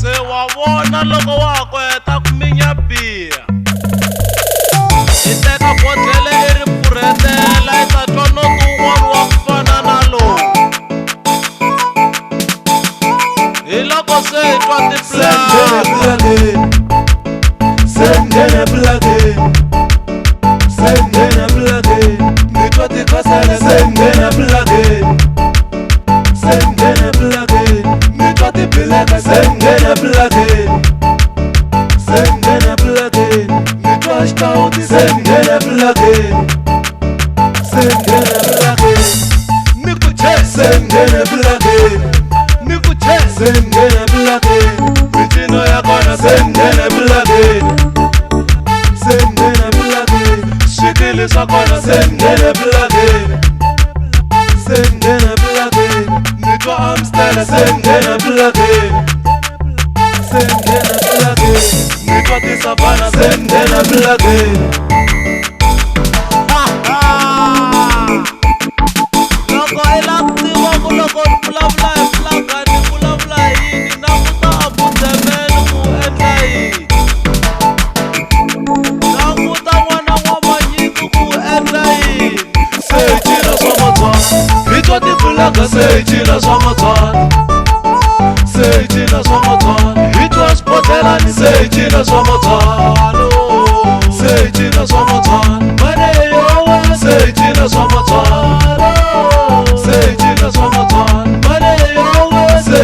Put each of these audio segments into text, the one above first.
Se wa vona loko wa kweta ku minya biya i teka bodlele i ri pfuretela i ta twa no tun'wana wa ku fana na lowu hi loko se hi twa Sengene plugin, ni twa tikasele. Sengene plugin, ni twa tibileka. Sengene plugin, ni twa xitawuti. Sengene plugin, ni ku chase. Sengene plugin, ni ku chase. Sengene plugin, micino ya kona. Sengene plugin, swikili swa kona. Sengene plugin, ni twa Amsterdam. Sengene plugin, ni twa tisavana. Sengene plugin. loko i la ku tiva ku loko ni vulavula hi flaga ni vulavula hi yini na ku ta abuzemeni ku endla yini languta n'wana wa manyiko ku endla yini Se hi cina swa Matswana, hi twa tifulaga. Se hi cina swa Matswana, hi twa xibodlelani. Se hi cina swa Matswana, mane yowe. Se hi cina swa Matswana, mane yowe. Se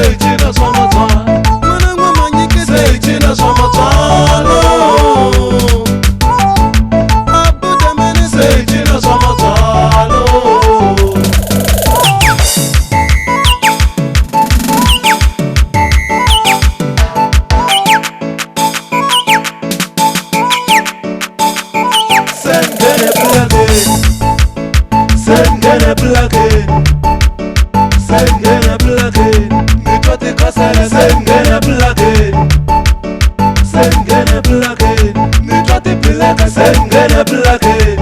hi cina swa Matswana, mane ngwa manyike. Se hi cina swa Matswana, abudemene. Se hi cina swa Matswana. Sengene plugin, ni twa tikasele. Sengene plugin, ni twa tibileka. Sengene plugin,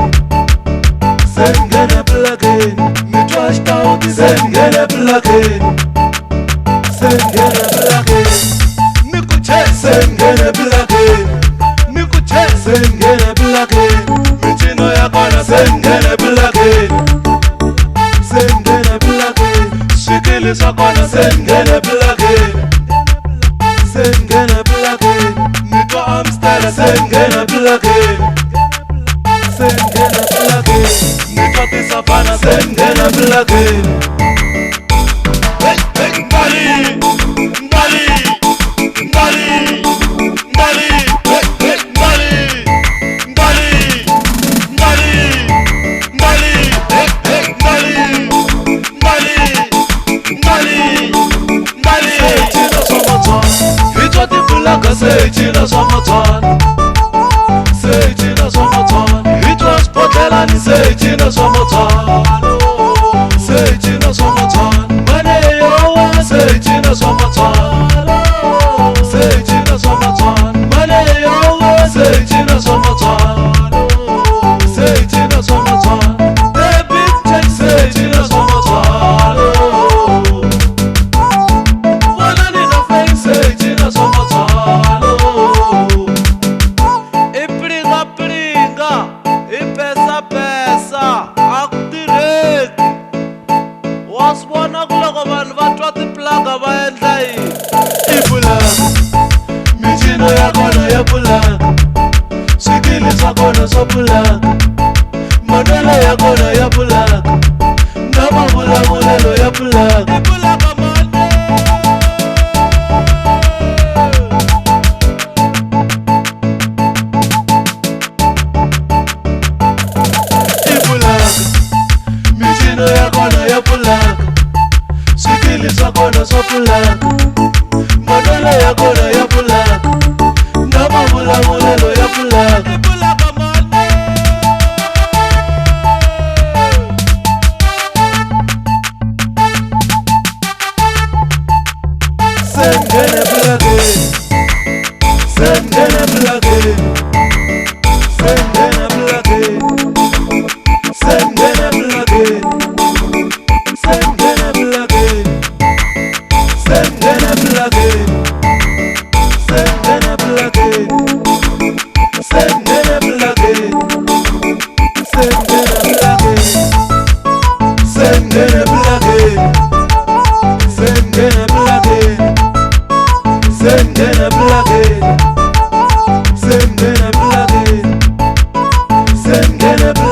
ni twa xitawuti. Sengene plugin, ni ku chase. Sengene plugin, micino ya kona. Sengene plugin, swikili swa kona. Sengene plugin, ni twa Amsterdam. Sengene plugin, ni twa tisavana. Sengene plugin. Se hi cina swa Matswana, hi twa xibodlelani. Se hi cina swa Matswana, mane yowe. Se hi cina swa Matswana, mane yowe. Se hi cina swa Matswana, the big check. Se hi cina swa Matswana, wona ni na fake. Se hi cina swa Matswana. i plinga i pesa a ku tirheki wa swi vona ku loko vanhu va twa tiplaga va endla yini I pulaga, micino ya kona ya pulaga, swikili swa kona swa pulaga, manwelo ya kona ya pulaga, na mavulavulelo ya pulaga. tiplaga mane I pulaga, micino ya kona ya pulaga, swikili swa kona swa pulaga, manwelo ya kona ya pulaga, na mavulavulelo ya pulaga. tiplaga mane Sengene plugin, Sengene plugin. ya le